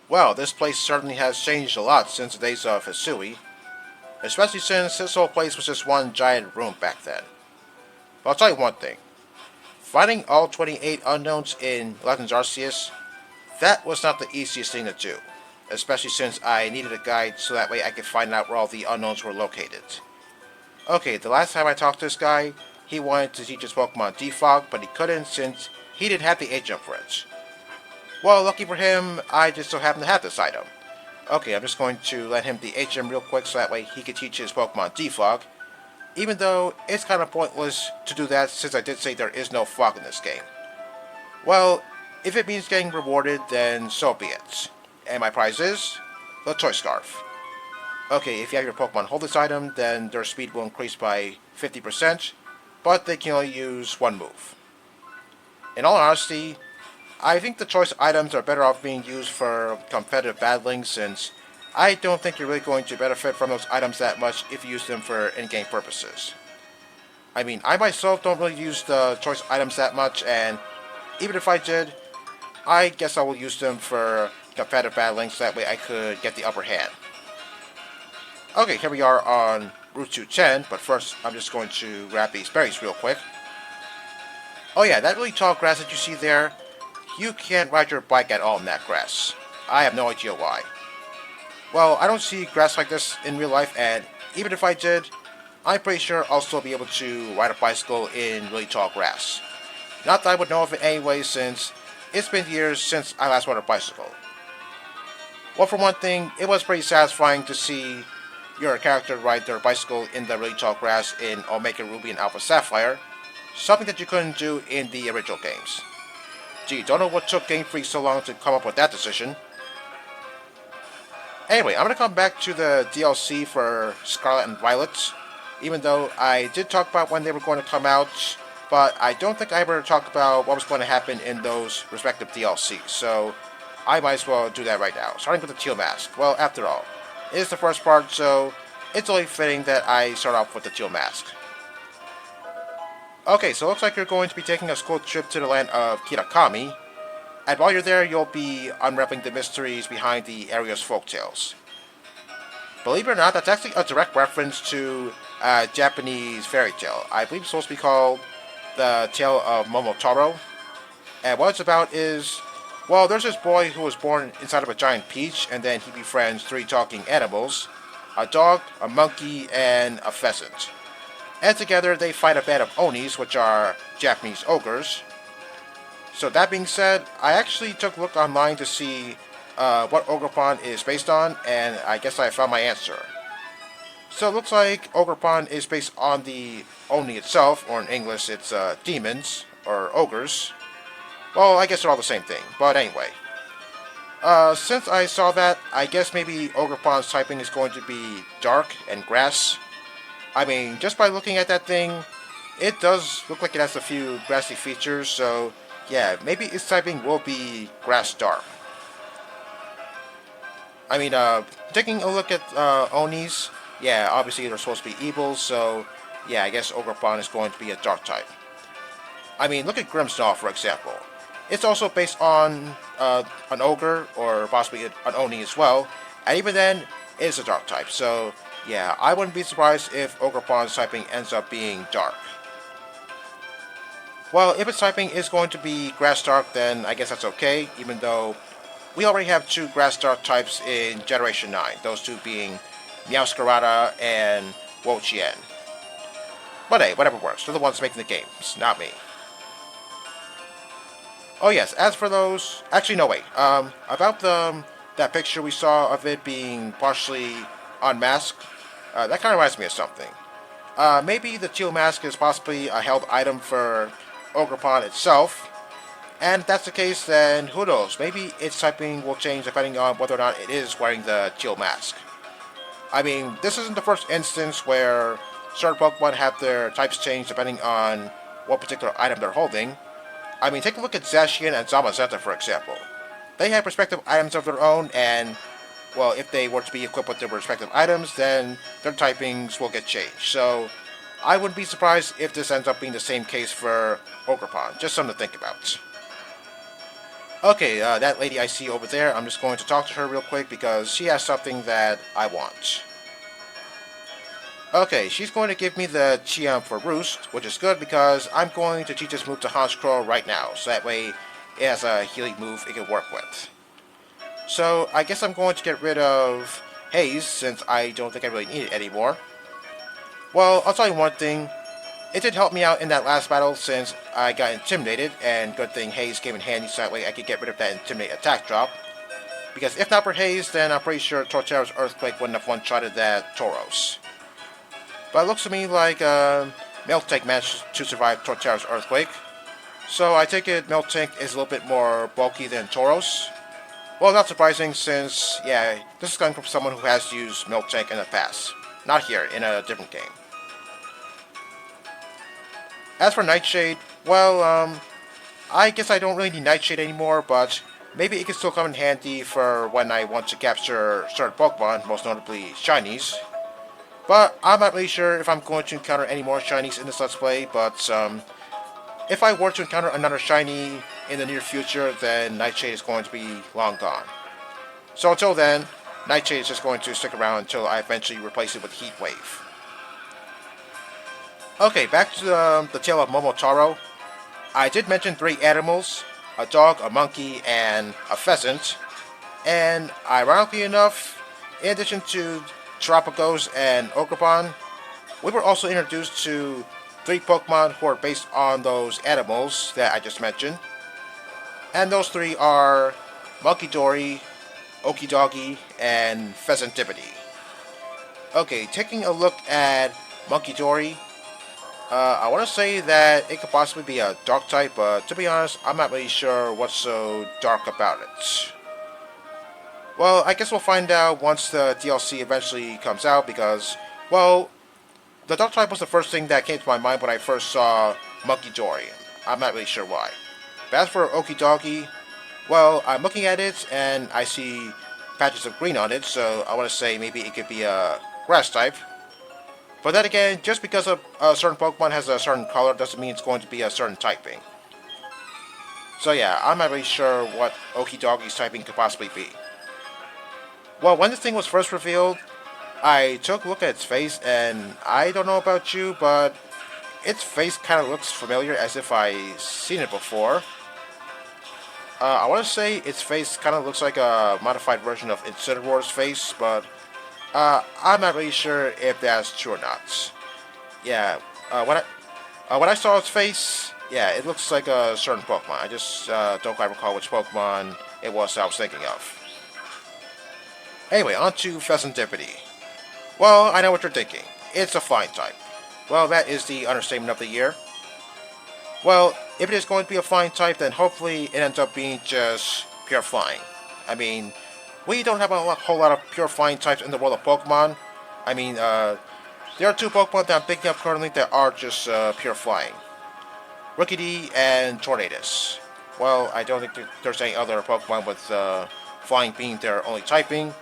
Well, this place certainly has changed a lot since the days of Hisui, especially since this whole place was just one giant room back then. But I'll tell you one thing. Finding all 28 unknowns in Legends Arceus, that was not the easiest thing to do, especially since I needed a guide so that way I could find out where all the unknowns were located. Okay, the last time I talked to this guy, he wanted to teach his Pokemon Defog, but he couldn't since he didn't have the H-Jump for it. Well, lucky for him, I just so happen to have this item. Okay, I'm just going to let him DH him real quick so that way he can teach his Pokemon Defog, even though it's kind of pointless to do that since I did say there is no fog in this game. Well, if it means getting rewarded, then so be it. And my prize is the Toy Scarf. Okay, if you have your Pokemon hold this item, then their speed will increase by 50%, but they can only use one move. In all honesty, I think the choice items are better off being used for competitive battling since I don't think you're really going to benefit from those items that much if you use them for in-game purposes. I mean, I myself don't really use the choice items that much, and even if I did, I guess I will use them for competitive battling so that way I could get the upper hand. Okay, here we are on Route 210, but first I'm just going to grab these berries real quick. Oh yeah, that really tall grass that you see there, you can't ride your bike at all in that grass. I have no idea why. Well, I don't see grass like this in real life, and even if I did, I'm pretty sure I'll still be able to ride a bicycle in really tall grass. Not that I would know of it anyway, since it's been years since I last rode a bicycle. Well, for one thing, it was pretty satisfying to see your character ride their bicycle in the really tall grass in Omega Ruby and Alpha Sapphire, something that you couldn't do in the original games. Gee, don't know what took Game Freak so long to come up with that decision. Anyway, I'm going to come back to the DLC for Scarlet and Violet, even though I did talk about when they were going to come out, but I don't think I ever talked about what was going to happen in those respective DLCs, so I might as well do that right now, starting with the Teal Mask. Well, after all, it is the first part, so it's only fitting that I start off with the Teal Mask. Okay, so it looks like you're going to be taking a school trip to the land of Kirakami, and while you're there, you'll be unraveling the mysteries behind the area's folktales. Believe it or not, that's actually a direct reference to a Japanese fairy tale. I believe it's supposed to be called The Tale of Momotaro. And what it's about is, well, there's this boy who was born inside of a giant peach, and then he befriends three talking animals, a dog, a monkey, and a pheasant. And together they fight a band of Onis, which are Japanese ogres. So that being said, I actually took a look online to see what Ogerpon is based on, and I guess I found my answer. So it looks like Ogerpon is based on the Oni itself, or in English it's demons, or ogres. Well, I guess they're all the same thing, but anyway. Since I saw that, I guess maybe Ogerpon's typing is going to be dark and grass. I mean, just by looking at that thing, it does look like it has a few grassy features, so yeah, maybe its typing will be grass dark. I mean, taking a look at Onis, yeah, obviously they're supposed to be evil, so yeah, I guess Ogerpon is going to be a dark type. I mean, look at Grimmsnarl, for example. It's also based on an ogre, or possibly an Oni as well, and even then, it is a dark type, so yeah, I wouldn't be surprised if Ogerpon's typing ends up being dark. Well, if its typing is going to be Grass Dark, then I guess that's okay, even though we already have two Grass Dark types in Generation 9, those two being Meowscarada and Wo-Chien. But hey, whatever works, they're the ones making the games, not me. Oh yes, as for those... Actually, no, wait. About that picture we saw of it being partially unmasked, that kind of reminds me of something. Maybe the Teal Mask is possibly a held item for Ogerpon itself, and if that's the case, then who knows, maybe its typing will change depending on whether or not it is wearing the Teal Mask. I mean, this isn't the first instance where certain Pokemon have their types changed depending on what particular item they're holding. I mean, take a look at Zacian and Zamazenta, for example. They have respective items of their own, and, well, if they were to be equipped with their respective items, then their typings will get changed. So, I wouldn't be surprised if this ends up being the same case for Ogerpon. Just something to think about. Okay, that lady I see over there, I'm just going to talk to her real quick because she has something that I want. Okay, she's going to give me the Chiam for Roost, which is good because I'm going to teach this move to Hans Crow right now, so that way it has a healing move it can work with. So I guess I'm going to get rid of Haze since I don't think I really need it anymore. Well, I'll tell you one thing, it did help me out in that last battle since I got intimidated, and good thing Haze came in handy so that way I could get rid of that Intimidate attack drop. Because if not for Haze, then I'm pretty sure Torterra's Earthquake wouldn't have one-shotted that Tauros. But it looks to me like Miltank managed to survive Torterra's Earthquake. So I take it Miltank is a little bit more bulky than Tauros. Well, not surprising since, yeah, this is coming from someone who has used Miltank in the past. Not here, in a different game. As for Nightshade, well, I guess I don't really need Nightshade anymore, but maybe it can still come in handy for when I want to capture certain Pokemon, most notably Shinies. But I'm not really sure if I'm going to encounter any more Shinies in this Let's Play, but if I were to encounter another Shiny in the near future, then Nightshade is going to be long gone. So until then, Nightshade is just going to stick around until I eventually replace it with Heat Wave. Okay, back to the tale of Momotaro. I did mention 3 animals, a dog, a monkey, and a pheasant. And ironically enough, in addition to Terapagos and Ogerpon, we were also introduced to 3 Pokemon who are based on those animals that I just mentioned. And those 3 are Munkidori, Okidogi, and Pheasantipity. Okay, taking a look at Munkidori, I want to say that it could possibly be a dark type, but to be honest, I'm not really sure what's so dark about it. Well, I guess we'll find out once the DLC eventually comes out because, well, the dark type was the first thing that came to my mind when I first saw Munkidori. I'm not really sure why. But as for Okidogi, well, I'm looking at it and I see patches of green on it, so I want to say maybe it could be a grass type. But then again, just because a certain Pokemon has a certain color doesn't mean it's going to be a certain typing. So yeah, I'm not really sure what Okidogi's typing could possibly be. Well, when this thing was first revealed, I took a look at its face, and I don't know about you, but its face kind of looks familiar as if I've seen it before. I want to say its face kind of looks like a modified version of Incineroar's face, but I'm not really sure if that's true or not. Yeah, when I saw its face, yeah, it looks like a certain Pokemon. I just don't quite recall which Pokemon it was I was thinking of. Anyway, on to Pheasantipity. Well, I know what you're thinking. It's a flying type. Well, that is the understatement of the year. Well, if it is going to be a flying type, then hopefully it ends up being just pure flying. I mean, we don't have a whole lot of pure flying types in the world of Pokemon. I mean, there are 2 Pokemon that I'm picking up currently that are just pure flying. Rookidee and Tornadus. Well, I don't think there's any other Pokemon with flying being their only typing.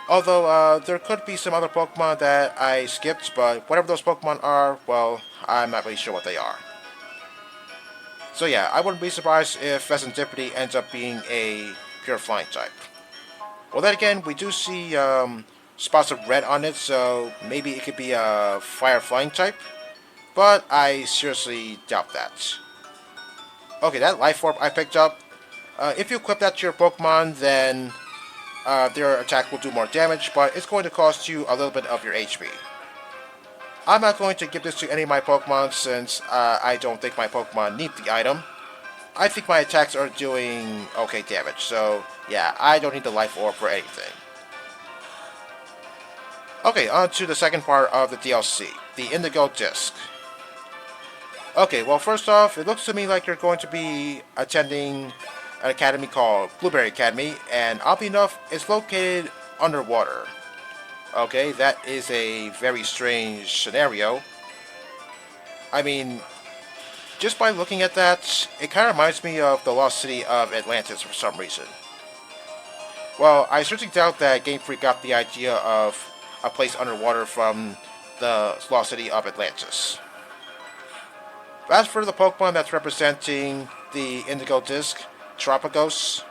Although, there could be some other Pokemon that I skipped, but whatever those Pokemon are, well, I'm not really sure what they are. So yeah, I wouldn't be surprised if Pheasantipity ends up being a pure flying type. Well, then again, we do see spots of red on it, so maybe it could be a fire flying type, but I seriously doubt that. Okay, that Life Orb I picked up, if you equip that to your Pokemon, then their attack will do more damage, but it's going to cost you a little bit of your HP. I'm not going to give this to any of my Pokemon since I don't think my Pokemon need the item. I think my attacks are doing okay damage, so yeah, I don't need the Life Orb for anything. Okay, on to the second part of the DLC, the Indigo Disc. Okay, well first off, it looks to me like you're going to be attending an academy called Blueberry Academy, and oddly enough, it's located underwater. Okay, that is a very strange scenario. I mean, just by looking at that, it kind of reminds me of the lost city of Atlantis for some reason. Well, I certainly doubt that Game Freak got the idea of a place underwater from the lost city of Atlantis. As for the Pokemon that's representing the Indigo Disc, Terapagos.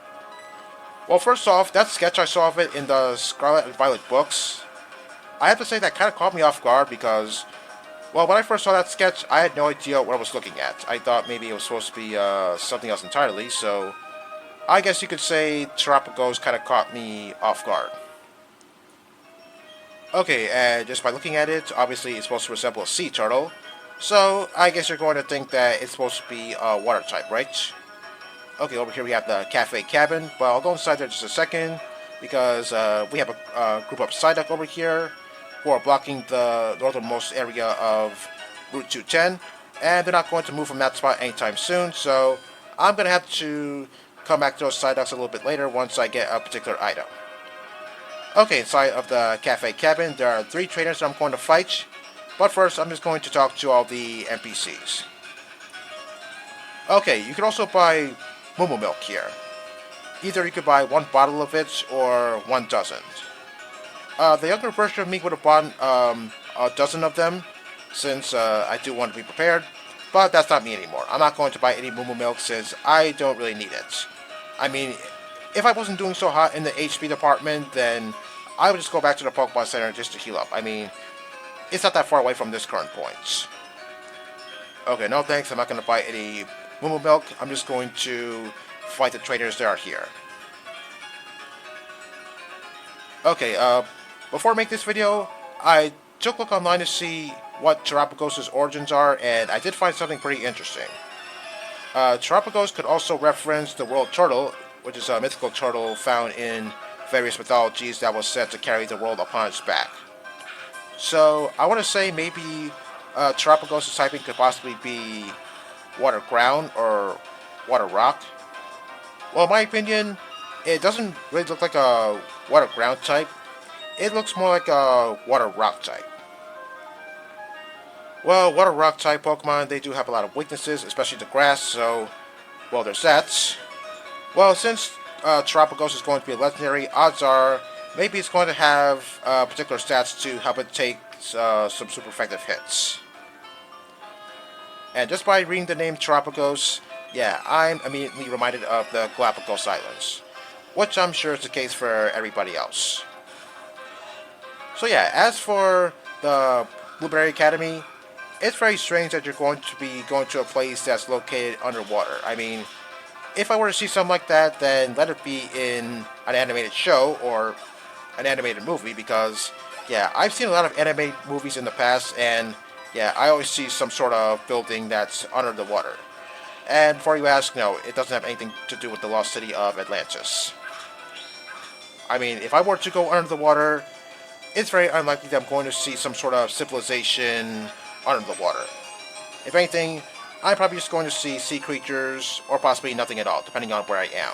Well, first off, that sketch I saw of it in the Scarlet and Violet books, I have to say that kind of caught me off guard because, well, when I first saw that sketch, I had no idea what I was looking at. I thought maybe it was supposed to be something else entirely, so I guess you could say Terapagos kind of caught me off guard. Okay, and just by looking at it, obviously it's supposed to resemble a sea turtle, so I guess you're going to think that it's supposed to be a water type, right? Okay, over here we have the Café Cabin, but I'll go inside there just a second, because we have a group of Psyduck over here, who are blocking the northernmost area of Route 210, and they're not going to move from that spot anytime soon, so I'm going to have to come back to those Psyducks a little bit later once I get a particular item. Okay, inside of the Café Cabin, there are 3 trainers that I'm going to fight, but first I'm just going to talk to all the NPCs. Okay, you can also buy Moo Milk here. Either you could buy 1 bottle of it or 1 dozen. The younger version of me would have bought a dozen of them, since I do want to be prepared, but that's not me anymore. I'm not going to buy any Moo Milk since I don't really need it. I mean, if I wasn't doing so hot in the HP department, then I would just go back to the Pokemon Center just to heal up. I mean, it's not that far away from this current point. Okay, no thanks, I'm not going to buy any Moo Milk. I'm just going to fight the trainers that are here. Okay, before I make this video, I took a look online to see what Terapagos' origins are, and I did find something pretty interesting. Terapagos could also reference the world turtle, which is a mythical turtle found in various mythologies that was said to carry the world upon its back. So, I want to say maybe Terapagos' typing could possibly be water ground or water rock. Well, in my opinion, it doesn't really look like a water ground type. It looks more like a water rock type. Well, water rock type Pokemon, they do have a lot of weaknesses, especially the grass, so, well, there's that. Well, since Terapagos is going to be a legendary, odds are maybe it's going to have particular stats to help it take some super effective hits. And just by reading the name Terapagos, yeah, I'm immediately reminded of the Galapagos Islands, which I'm sure is the case for everybody else. So yeah, as for the Blueberry Academy, it's very strange that you're going to be going to a place that's located underwater. I mean, if I were to see something like that, then let it be in an animated show or an animated movie, because, yeah, I've seen a lot of animated movies in the past, and, yeah, I always see some sort of building that's under the water. And before you ask, no, it doesn't have anything to do with the lost city of Atlantis. I mean, if I were to go under the water, it's very unlikely that I'm going to see some sort of civilization under the water. If anything, I'm probably just going to see sea creatures, or possibly nothing at all, depending on where I am.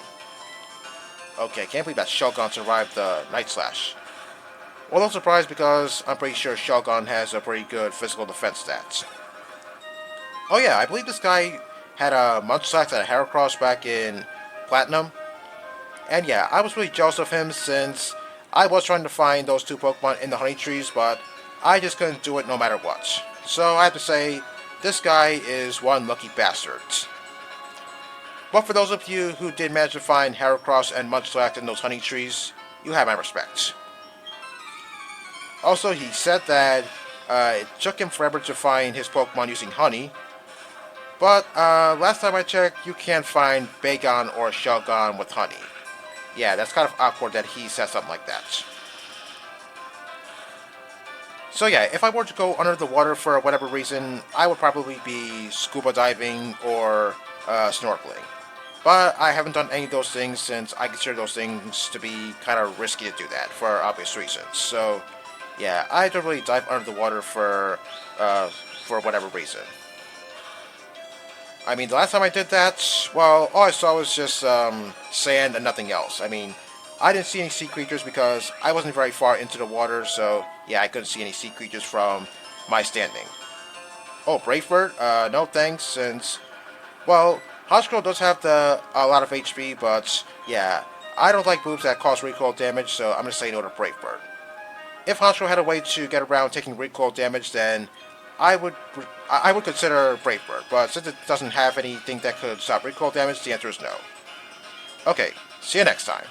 Okay, can't believe that Shogun survived the Night Slash. Well, no surprise, because I'm pretty sure Shogun has a pretty good physical defense stats. Oh yeah, I believe this guy had a Munchlax and a Heracross back in Platinum. And yeah, I was really jealous of him since I was trying to find those 2 Pokemon in the honey trees, but I just couldn't do it no matter what. So I have to say, this guy is one lucky bastard. But for those of you who did manage to find Heracross and Munchlax in those honey trees, you have my respect. Also, he said that it took him forever to find his Pokemon using honey, but last time I checked, you can't find Bagon or Shogun with honey. Yeah, that's kind of awkward that he said something like that. So yeah, if I were to go under the water for whatever reason, I would probably be scuba diving or snorkeling. But I haven't done any of those things since I consider those things to be kind of risky to do that for obvious reasons. So yeah, I don't really dive under the water for whatever reason. I mean, the last time I did that, well, all I saw was just sand and nothing else. I mean, I didn't see any sea creatures because I wasn't very far into the water, so yeah, I couldn't see any sea creatures from my standing. Oh, Brave Bird? No thanks, since, well, Honchkrow does have a lot of HP, but yeah, I don't like moves that cause recoil damage, so I'm going to say no to Brave Bird. If Honchkrow had a way to get around taking recoil damage, then I would consider Brave Bird, but since it doesn't have anything that could stop recoil damage, the answer is no. Okay, see you next time.